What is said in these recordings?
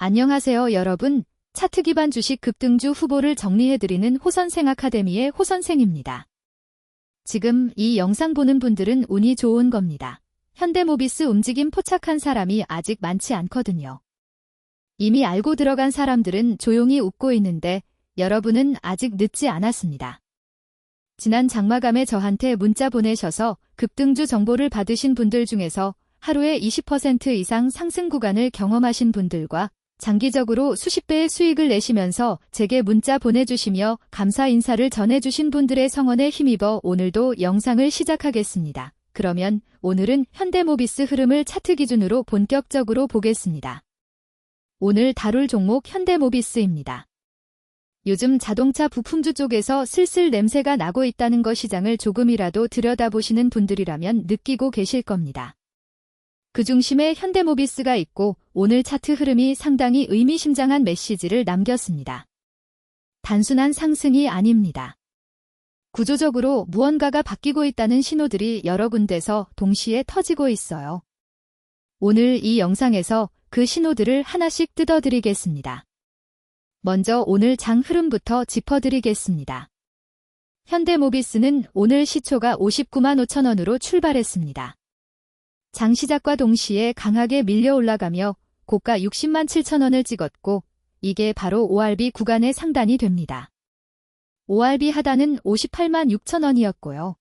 안녕하세요, 여러분. 차트 기반 주식 급등주 후보를 정리해드리는 호선생 아카데미의 호선생입니다. 지금 이 영상 보는 분들은 운이 좋은 겁니다. 현대모비스 움직임 포착한 사람이 아직 많지 않거든요. 이미 알고 들어간 사람들은 조용히 웃고 있는데 여러분은 아직 늦지 않았습니다. 지난 장마감에 저한테 문자 보내셔서 급등주 정보를 받으신 분들 중에서 하루에 20% 이상 상승 구간을 경험하신 분들과 장기적으로 수십 배의 수익을 내시면서 제게 문자 보내주시며 감사 인사를 전해주신 분들의 성원에 힘입어 오늘도 영상을 시작하겠습니다. 그러면 오늘은 현대모비스 흐름을 차트 기준으로 본격적으로 보겠습니다. 오늘 다룰 종목 현대모비스입니다. 요즘 자동차 부품주 쪽에서 슬슬 냄새가 나고 있다는 거 시장을 조금이라도 들여다보시는 분들이라면 느끼고 계실 겁니다. 그 중심에 현대모비스가 있고 오늘 차트 흐름이 상당히 의미심장한 메시지를 남겼습니다. 단순한 상승이 아닙니다. 구조적으로 무언가가 바뀌고 있다는 신호들이 여러 군데서 동시에 터지고 있어요. 오늘 이 영상에서 그 신호들을 하나씩 뜯어드리겠습니다. 먼저 오늘 장 흐름부터 짚어드리겠습니다. 현대모비스는 오늘 시초가 59만 5천 원으로 출발했습니다. 장 시작과 동시에 강하게 밀려 올라가며 고가 60만 7천 원을 찍었고 이게 바로 ORB 구간의 상단이 됩니다. ORB 하단은 58만 6천 원이었고요.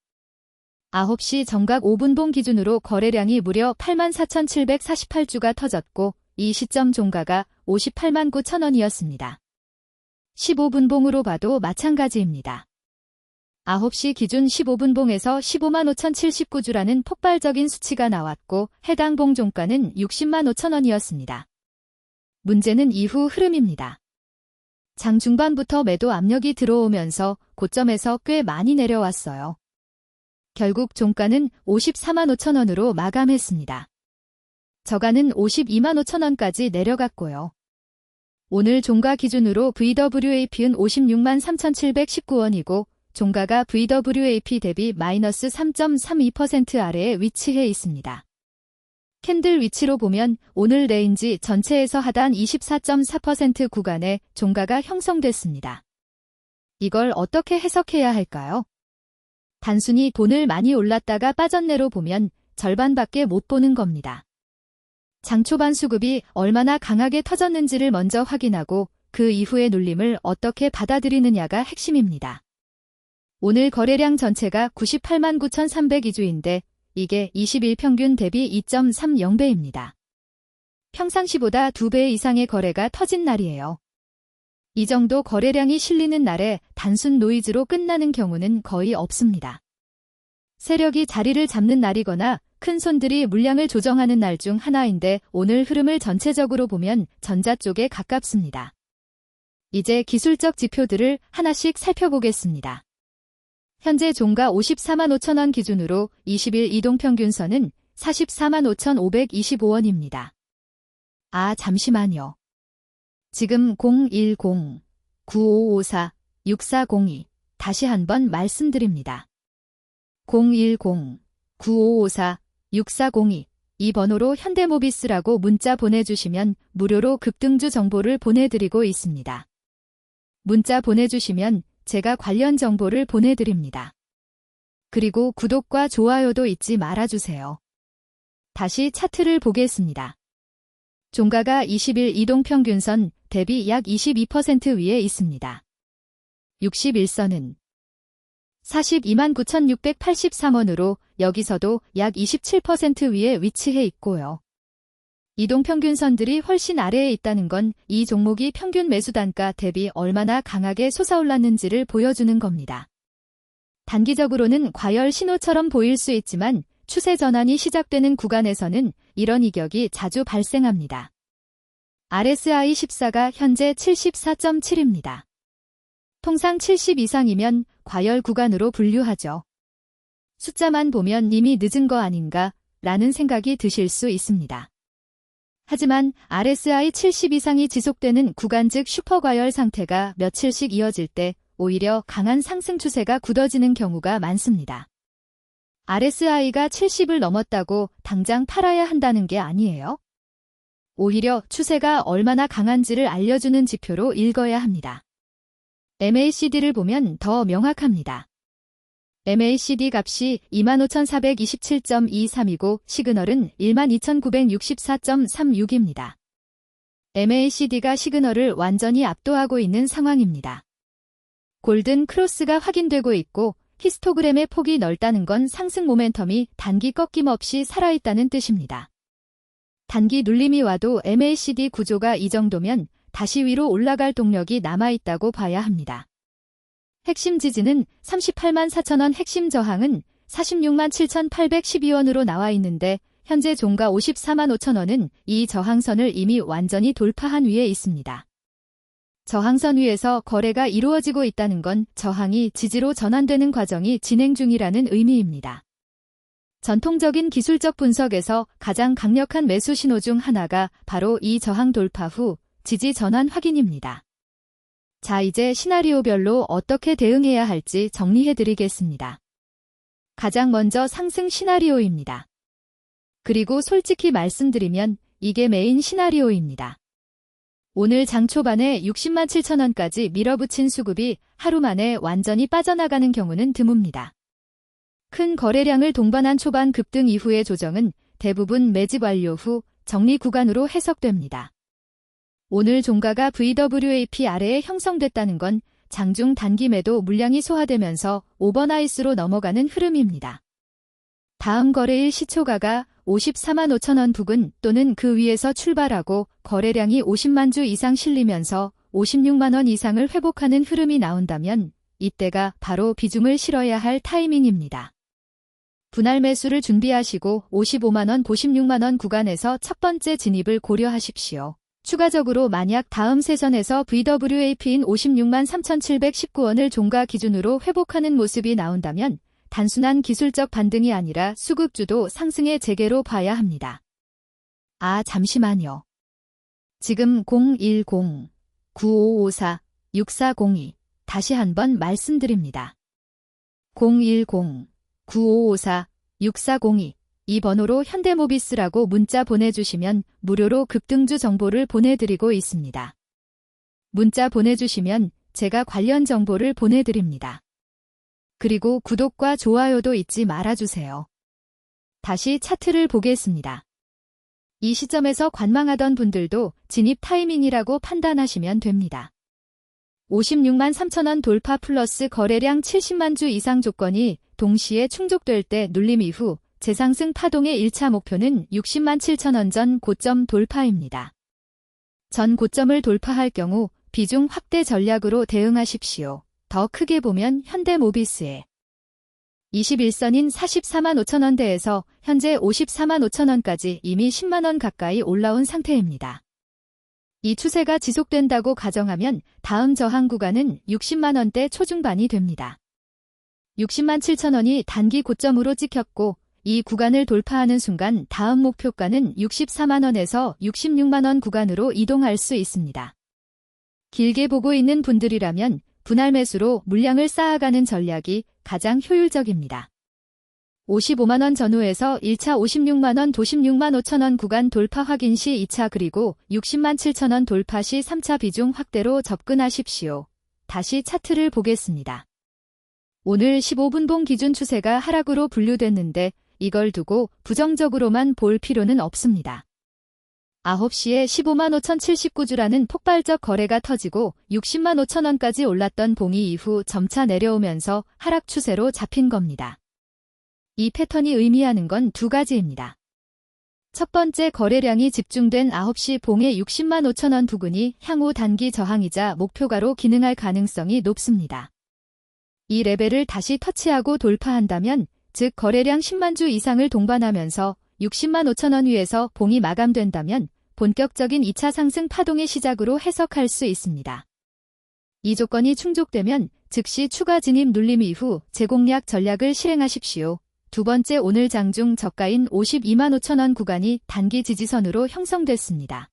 9시 정각 5분봉 기준으로 거래량이 무려 8만 4,748주가 터졌고 이 시점 종가가 58만 9천 원이었습니다. 15분봉으로 봐도 마찬가지입니다. 9시 기준 15분봉에서 15만 5,079주라는 폭발적인 수치가 나왔고 해당 봉 종가는 60만 5천 원이었습니다. 문제는 이후 흐름입니다. 장 중반부터 매도 압력이 들어오면서 고점에서 꽤 많이 내려왔어요. 결국 종가는 54만 5천 원으로 마감했습니다. 저가는 52만 5천 원까지 내려갔고요. 오늘 종가 기준으로 VWAP는 56만 3,719원이고 종가가 VWAP 대비 마이너스 3.32% 아래에 위치해 있습니다. 캔들 위치로 보면 오늘 레인지 전체에서 하단 24.4% 구간에 종가가 형성됐습니다. 이걸 어떻게 해석해야 할까요? 단순히 돈을 많이 올랐다가 빠졌네로 보면 절반밖에 못 보는 겁니다. 장 초반 수급이 얼마나 강하게 터졌는지를 먼저 확인하고 그 이후의 눌림을 어떻게 받아들이느냐가 핵심입니다. 오늘 거래량 전체가 98만 9,302주인데 이게 20일 평균 대비 2.30배입니다. 평상시보다 2배 이상의 거래가 터진 날이에요. 이 정도 거래량이 실리는 날에 단순 노이즈로 끝나는 경우는 거의 없습니다. 세력이 자리를 잡는 날이거나 큰 손들이 물량을 조정하는 날 중 하나인데 오늘 흐름을 전체적으로 보면 전자 쪽에 가깝습니다. 이제 기술적 지표들을 하나씩 살펴보겠습니다. 현재 종가 54만 5천 원 기준으로 20일 이동평균선은 44만 5,525원입니다. 아, 잠시만요. 지금 010-9554-6402 다시 한번 말씀드립니다. 010-9554-6402 이 번호로 현대모비스라고 문자 보내주시면 무료로 급등주 정보를 보내드리고 있습니다. 문자 보내주시면 제가 관련 정보를 보내드립니다. 그리고 구독과 좋아요도 잊지 말아주세요. 다시 차트를 보겠습니다. 종가가 20일 이동평균선 대비 약 22% 위에 있습니다. 61선은 42만 9,683원으로 여기서도 약 27% 위에 위치해 있고요. 이동평균선들이 훨씬 아래에 있다는 건 이 종목이 평균 매수 단가 대비 얼마나 강하게 솟아올랐는지를 보여주는 겁니다. 단기적으로는 과열 신호처럼 보일 수 있지만 추세 전환이 시작되는 구간에서는 이런 이격이 자주 발생합니다. RSI 14가 현재 74.7입니다. 통상 70 이상이면 과열 구간으로 분류하죠. 숫자만 보면 이미 늦은 거 아닌가 라는 생각이 드실 수 있습니다. 하지만 RSI 70 이상이 지속되는 구간 즉 슈퍼과열 상태가 며칠씩 이어질 때 오히려 강한 상승 추세가 굳어지는 경우가 많습니다. RSI가 70을 넘었다고 당장 팔아야 한다는 게 아니에요. 오히려 추세가 얼마나 강한지를 알려주는 지표로 읽어야 합니다. MACD를 보면 더 명확합니다. MACD 값이 25,427.23이고 시그널은 12,964.36입니다. MACD가 시그널을 완전히 압도하고 있는 상황입니다. 골든 크로스가 확인되고 있고 히스토그램의 폭이 넓다는 건 상승 모멘텀이 단기 꺾임없이 살아있다는 뜻입니다. 단기 눌림이 와도 MACD 구조가 이 정도면 다시 위로 올라갈 동력이 남아있다고 봐야 합니다. 핵심 지지는 38만 4천원, 핵심 저항은 46만 7,812원으로 나와 있는데 현재 종가 54만 5천원은 이 저항선을 이미 완전히 돌파한 위에 있습니다. 저항선 위에서 거래가 이루어지고 있다는 건 저항이 지지로 전환되는 과정이 진행 중이라는 의미입니다. 전통적인 기술적 분석에서 가장 강력한 매수 신호 중 하나가 바로 이 저항 돌파 후 지지 전환 확인입니다. 자, 이제 시나리오별로 어떻게 대응해야 할지 정리해드리겠습니다. 가장 먼저 상승 시나리오입니다. 그리고 솔직히 말씀드리면 이게 메인 시나리오입니다. 오늘 장 초반에 60만 7천원까지 밀어붙인 수급이 하루 만에 완전히 빠져나가는 경우는 드뭅니다. 큰 거래량을 동반한 초반 급등 이후의 조정은 대부분 매집 완료 후 정리 구간으로 해석됩니다. 오늘 종가가 VWAP 아래에 형성됐다는 건 장중 단기 매도 물량이 소화되면서 오버나이스로 넘어가는 흐름입니다. 다음 거래일 시초가가 54만 5천원 부근 또는 그 위에서 출발하고 거래량이 50만 주 이상 실리면서 56만 원 이상을 회복하는 흐름이 나온다면 이때가 바로 비중을 실어야 할 타이밍입니다. 분할 매수를 준비하시고 55만 원, 56만 원 구간에서 첫 번째 진입을 고려하십시오. 추가적으로 만약 다음 세선에서 VWAP인 56만 3,719원을 종가 기준으로 회복하는 모습이 나온다면 단순한 기술적 반등이 아니라 수급주도 상승의 재개로 봐야 합니다. 아, 잠시만요. 지금 010-9554-6402 다시 한번 말씀드립니다. 010-9554-6402 이 번호로 현대모비스라고 문자 보내주시면 무료로 급등주 정보를 보내드리고 있습니다. 문자 보내주시면 제가 관련 정보를 보내드립니다. 그리고 구독과 좋아요도 잊지 말아주세요. 다시 차트를 보겠습니다. 이 시점에서 관망하던 분들도 진입 타이밍이라고 판단하시면 됩니다. 56만 3천원 돌파 플러스 거래량 70만 주 이상 조건이 동시에 충족될 때 눌림 이후 재상승 파동의 1차 목표는 60만 7천원 전 고점 돌파입니다. 전 고점을 돌파할 경우 비중 확대 전략으로 대응하십시오. 더 크게 보면 현대모비스의 21선인 44만 5천원대에서 현재 54만 5천원까지 이미 10만원 가까이 올라온 상태입니다. 이 추세가 지속된다고 가정하면 다음 저항 구간은 60만원대 초중반이 됩니다. 60만 7천원이 단기 고점으로 찍혔고 이 구간을 돌파하는 순간 다음 목표가는 64만원에서 66만원 구간으로 이동할 수 있습니다. 길게 보고 있는 분들이라면 분할 매수로 물량을 쌓아가는 전략이 가장 효율적입니다. 55만원 전후에서 1차 56만원 도 16만 5천원 구간 돌파 확인 시 2차 그리고 60만 7천원 돌파 시 3차 비중 확대로 접근하십시오. 다시 차트를 보겠습니다. 오늘 15분봉 기준 추세가 하락으로 분류됐는데 이걸 두고 부정적으로만 볼 필요는 없습니다. 9시에 15만 5,079주라는 폭발적 거래가 터지고 60만 5천원까지 올랐던 봉이 이후 점차 내려오면서 하락 추세로 잡힌 겁니다. 이 패턴이 의미하는 건 두 가지입니다. 첫 번째, 거래량이 집중된 9시 봉의 60만 5천원 부근이 향후 단기 저항이자 목표가로 기능할 가능성이 높습니다. 이 레벨을 다시 터치하고 돌파한다면 즉 거래량 10만 주 이상을 동반하면서 60만 5천원 위에서 봉이 마감된다면 본격적인 2차 상승 파동의 시작으로 해석할 수 있습니다. 이 조건이 충족되면 즉시 추가 진입 눌림 이후 재공략 전략을 실행하십시오. 두 번째, 오늘 장중 저가인 52만 5천원 구간이 단기 지지선으로 형성됐습니다.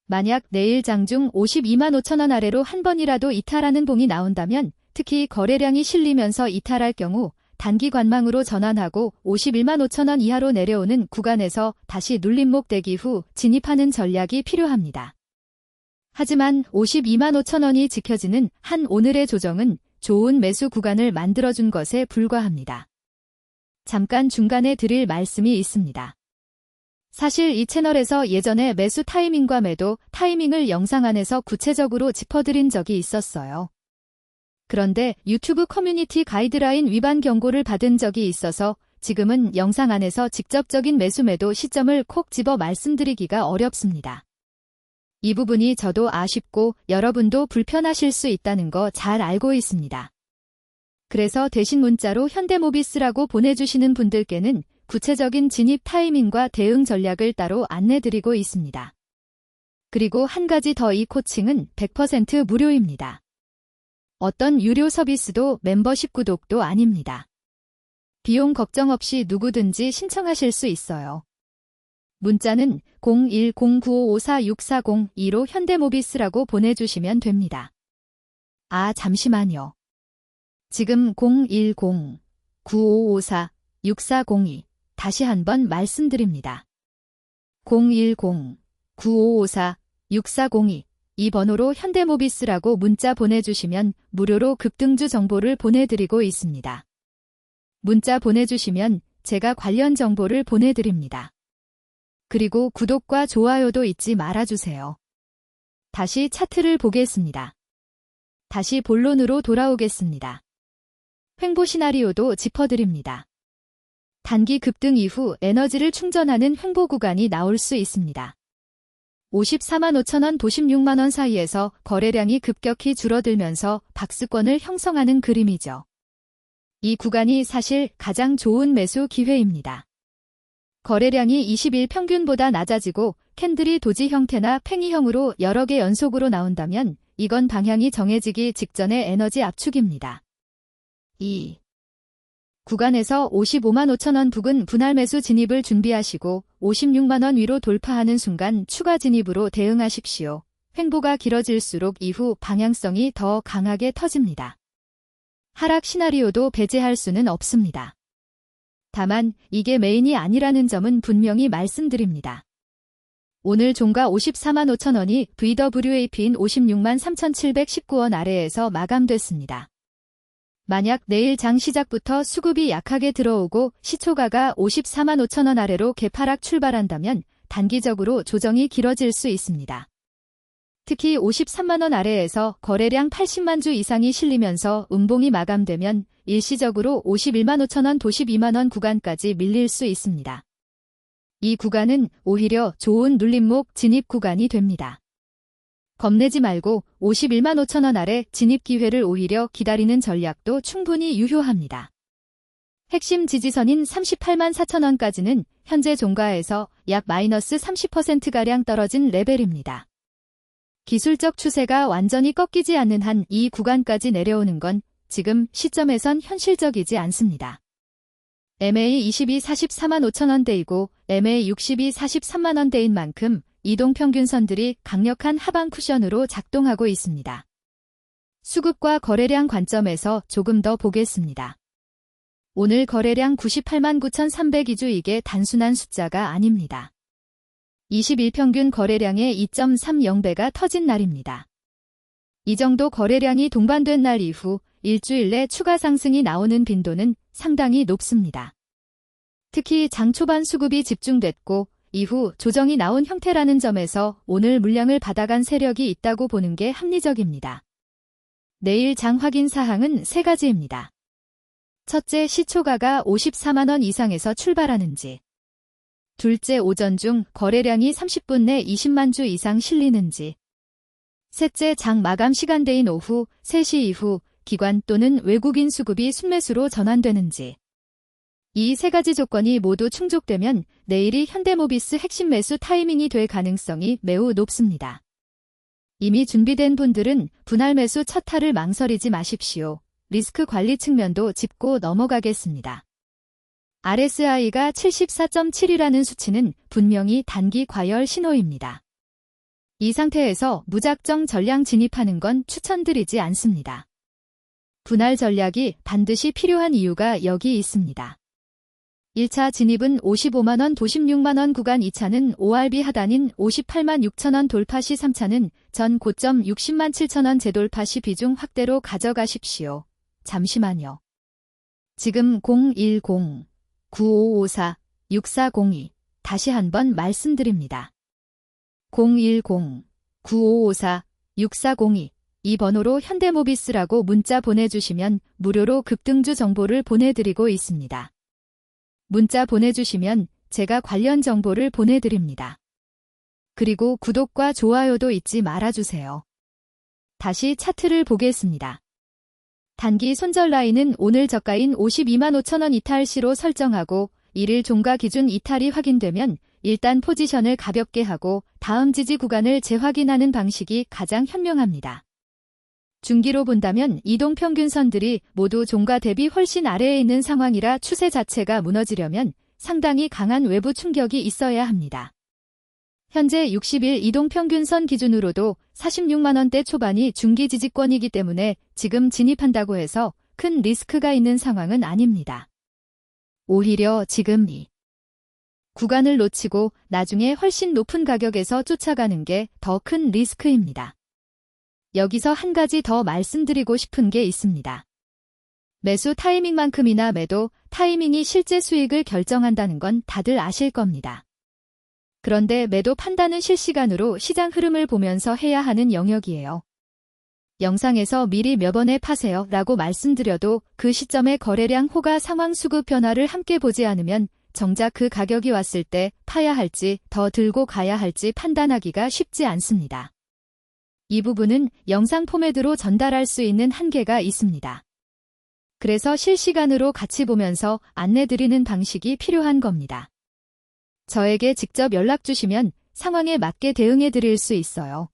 만약 내일 장중 52만 5천원 아래로 한 번이라도 이탈하는 봉이 나온다면 특히 거래량이 실리면서 이탈할 경우 단기 관망으로 전환하고 51만 5천 원 이하로 내려오는 구간에서 다시 눌림목 대기 후 진입하는 전략이 필요합니다. 하지만 52만 5천 원이 지켜지는 한 오늘의 조정은 좋은 매수 구간을 만들어준 것에 불과합니다. 잠깐 중간에 드릴 말씀이 있습니다. 사실 이 채널에서 예전에 매수 타이밍과 매도 타이밍을 영상 안에서 구체적으로 짚어드린 적이 있었어요. 그런데 유튜브 커뮤니티 가이드라인 위반 경고를 받은 적이 있어서 지금은 영상 안에서 직접적인 매수 매도 시점을 콕 집어 말씀드리기가 어렵습니다. 이 부분이 저도 아쉽고 여러분도 불편하실 수 있다는 거 잘 알고 있습니다. 그래서 대신 문자로 현대모비스라고 보내주시는 분들께는 구체적인 진입 타이밍과 대응 전략을 따로 안내드리고 있습니다. 그리고 한 가지 더, 이 코칭은 100% 무료입니다. 어떤 유료 서비스도 멤버십 구독도 아닙니다. 비용 걱정 없이 누구든지 신청하실 수 있어요. 문자는 0109554640-2로 현대모비스라고 보내주시면 됩니다. 아, 잠시만요. 지금 010-9554-6402 다시 한번 말씀드립니다. 010-9554-6402 이 번호로 현대모비스라고 문자 보내주시면 무료로 급등주 정보를 보내드리고 있습니다. 문자 보내주시면 제가 관련 정보를 보내드립니다. 그리고 구독과 좋아요도 잊지 말아주세요. 다시 차트를 보겠습니다. 다시 본론으로 돌아오겠습니다. 횡보 시나리오도 짚어드립니다. 단기 급등 이후 에너지를 충전하는 횡보 구간이 나올 수 있습니다. 54만 5천 원, 56만 원 사이에서 거래량이 급격히 줄어들면서 박스권을 형성하는 그림이죠. 이 구간이 사실 가장 좋은 매수 기회입니다. 거래량이 20일 평균보다 낮아지고 캔들이 도지 형태나 팽이형으로 여러 개 연속으로 나온다면 이건 방향이 정해지기 직전의 에너지 압축입니다. 이 구간에서 55만 5천 원 부근 분할 매수 진입을 준비하시고 56만 원 위로 돌파하는 순간 추가 진입으로 대응하십시오. 횡보가 길어질수록 이후 방향성이 더 강하게 터집니다. 하락 시나리오도 배제할 수는 없습니다. 다만 이게 메인이 아니라는 점은 분명히 말씀드립니다. 오늘 종가 54만 5천 원이 VWAP인 56만 3,719원 아래에서 마감됐습니다. 만약 내일 장 시작부터 수급이 약하게 들어오고 시초가가 54만 5천 원 아래로 개파락 출발한다면 단기적으로 조정이 길어질 수 있습니다. 특히 53만 원 아래에서 거래량 80만 주 이상이 실리면서 음봉이 마감되면 일시적으로 51만 5천 원, 52만 원 구간까지 밀릴 수 있습니다. 이 구간은 오히려 좋은 눌림목 진입 구간이 됩니다. 겁내지 말고 51만 5천 원 아래 진입 기회를 오히려 기다리는 전략도 충분히 유효합니다. 핵심 지지선인 38만 4천 원까지는 현재 종가에서 약 마이너스 30%가량 떨어진 레벨입니다. 기술적 추세가 완전히 꺾이지 않는 한 이 구간까지 내려오는 건 지금 시점에선 현실적이지 않습니다. MA22 44만 5천 원대이고 MA62 43만 원대인 만큼 이동평균선들이 강력한 하방 쿠션으로 작동하고 있습니다. 수급과 거래량 관점에서 조금 더 보겠습니다. 오늘 거래량 98만 9,302주, 이게 단순한 숫자가 아닙니다. 20일 평균 거래량의 2.30배가 터진 날입니다. 이 정도 거래량이 동반된 날 이후 일주일 내 추가 상승이 나오는 빈도는 상당히 높습니다. 특히 장 초반 수급이 집중됐고 이후 조정이 나온 형태라는 점에서 오늘 물량을 받아간 세력이 있다고 보는 게 합리적입니다. 내일 장 확인 사항은 세 가지입니다. 첫째, 시초가가 54만 원 이상에서 출발하는지. 둘째, 오전 중 거래량이 30분 내 20만 주 이상 실리는지. 셋째, 장 마감 시간대인 오후 3시 이후 기관 또는 외국인 수급이 순매수로 전환되는지. 이 세 가지 조건이 모두 충족되면 내일이 현대모비스 핵심 매수 타이밍이 될 가능성이 매우 높습니다. 이미 준비된 분들은 분할 매수 첫 타를 망설이지 마십시오. 리스크 관리 측면도 짚고 넘어가겠습니다. RSI가 74.7이라는 수치는 분명히 단기 과열 신호입니다. 이 상태에서 무작정 전량 진입하는 건 추천드리지 않습니다. 분할 전략이 반드시 필요한 이유가 여기 있습니다. 1차 진입은 55만원 도 16만원 구간, 2차는 ORB 하단인 58만 6천원 돌파 시, 3차는 전 고점 60만 7천원 재돌파 시 비중 확대로 가져가십시오. 잠시만요. 지금 010-9554-6402 다시 한번 말씀드립니다. 010-9554-6402 이 번호로 현대모비스라고 문자 보내주시면 무료로 급등주 정보를 보내드리고 있습니다. 문자 보내주시면 제가 관련 정보를 보내드립니다. 그리고 구독과 좋아요도 잊지 말아주세요. 다시 차트를 보겠습니다. 단기 손절 라인은 오늘 저가인 52만 5천원 이탈 시로 설정하고 1일 종가 기준 이탈이 확인되면 일단 포지션을 가볍게 하고 다음 지지 구간을 재확인하는 방식이 가장 현명합니다. 중기로 본다면 이동평균선들이 모두 종가 대비 훨씬 아래에 있는 상황이라 추세 자체가 무너지려면 상당히 강한 외부 충격이 있어야 합니다. 현재 60일 이동평균선 기준으로도 46만원대 초반이 중기 지지권이기 때문에 지금 진입한다고 해서 큰 리스크가 있는 상황은 아닙니다. 오히려 지금 이 구간을 놓치고 나중에 훨씬 높은 가격에서 쫓아가는 게 더 큰 리스크입니다. 여기서 한 가지 더 말씀드리고 싶은 게 있습니다. 매수 타이밍만큼이나 매도 타이밍이 실제 수익을 결정한다는 건 다들 아실 겁니다. 그런데 매도 판단은 실시간으로 시장 흐름을 보면서 해야 하는 영역이에요. 영상에서 미리 몇 번에 파세요 라고 말씀드려도 그 시점의 거래량 호가 상황 수급 변화를 함께 보지 않으면 정작 그 가격이 왔을 때 파야 할지 더 들고 가야 할지 판단하기가 쉽지 않습니다. 이 부분은 영상 포맷으로 전달할 수 있는 한계가 있습니다. 그래서 실시간으로 같이 보면서 안내드리는 방식이 필요한 겁니다. 저에게 직접 연락 주시면 상황에 맞게 대응해 드릴 수 있어요.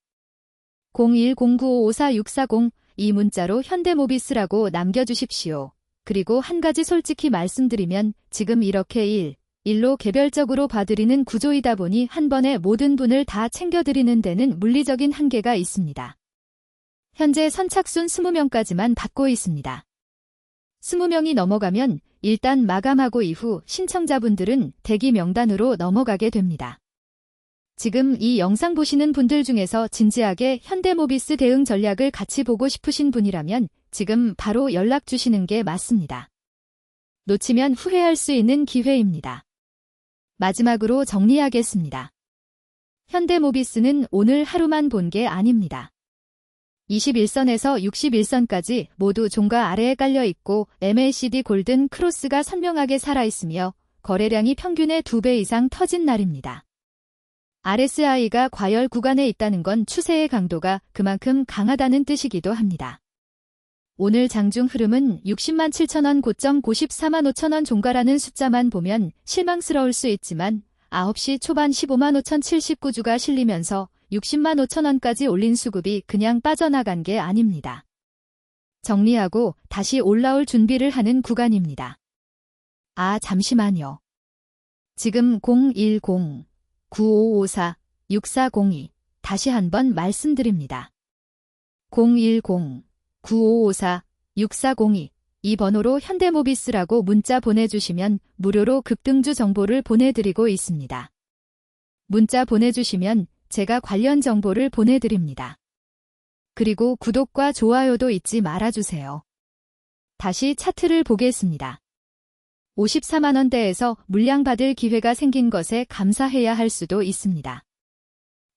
0109554640 이 문자로 현대모비스라고 남겨주십시오. 그리고 한 가지 솔직히 말씀드리면 지금 이렇게 일로 개별적으로 봐드리는 구조이다 보니 한 번에 모든 분을 다 챙겨드리는 데는 물리적인 한계가 있습니다. 현재 선착순 20명까지만 받고 있습니다. 20명이 넘어가면 일단 마감하고 이후 신청자분들은 대기 명단으로 넘어가게 됩니다. 지금 이 영상 보시는 분들 중에서 진지하게 현대모비스 대응 전략을 같이 보고 싶으신 분이라면 지금 바로 연락 주시는 게 맞습니다. 놓치면 후회할 수 있는 기회입니다. 마지막으로 정리하겠습니다. 현대모비스는 오늘 하루만 본 게 아닙니다. 21선에서 61선까지 모두 종가 아래에 깔려 있고 MACD 골든 크로스가 선명하게 살아있으며 거래량이 평균의 2배 이상 터진 날입니다. RSI가 과열 구간에 있다는 건 추세의 강도가 그만큼 강하다는 뜻이기도 합니다. 오늘 장중 흐름은 60만 7천원 고점 94만 5천원 종가라는 숫자만 보면 실망스러울 수 있지만 9시 초반 15만 5,079주가 실리면서 60만 5천원까지 올린 수급이 그냥 빠져나간 게 아닙니다. 정리하고 다시 올라올 준비를 하는 구간입니다. 잠시만요. 지금 010-9554-6402 다시 한번 말씀드립니다. 010-9554-6402 이 번호로 현대모비스라고 문자 보내주시면 무료로 급등주 정보를 보내드리고 있습니다. 문자 보내주시면 제가 관련 정보를 보내드립니다. 그리고 구독과 좋아요도 잊지 말아주세요. 다시 차트를 보겠습니다. 54만원대에서 물량받을 기회가 생긴 것에 감사해야 할 수도 있습니다.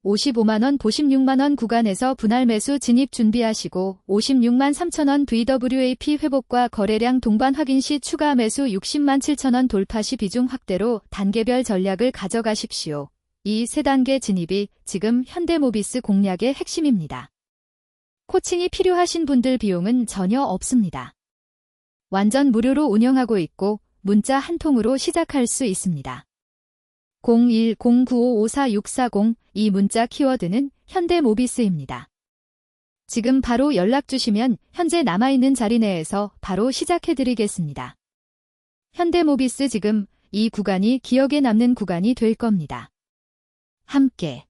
55만원, 56만원 구간에서 분할 매수 진입 준비하시고 56만 3천원 VWAP 회복과 거래량 동반 확인 시 추가 매수 60만 7천원 돌파 시 비중 확대로 단계별 전략을 가져가십시오. 이 세 단계 진입이 지금 현대모비스 공략의 핵심입니다. 코칭이 필요하신 분들 비용은 전혀 없습니다. 완전 무료로 운영하고 있고 문자 한 통으로 시작할 수 있습니다. 0109554640 이 문자 키워드는 현대모비스입니다. 지금 바로 연락 주시면 현재 남아있는 자리 내에서 바로 시작해드리겠습니다. 현대모비스 지금 이 구간이 기억에 남는 구간이 될 겁니다. 함께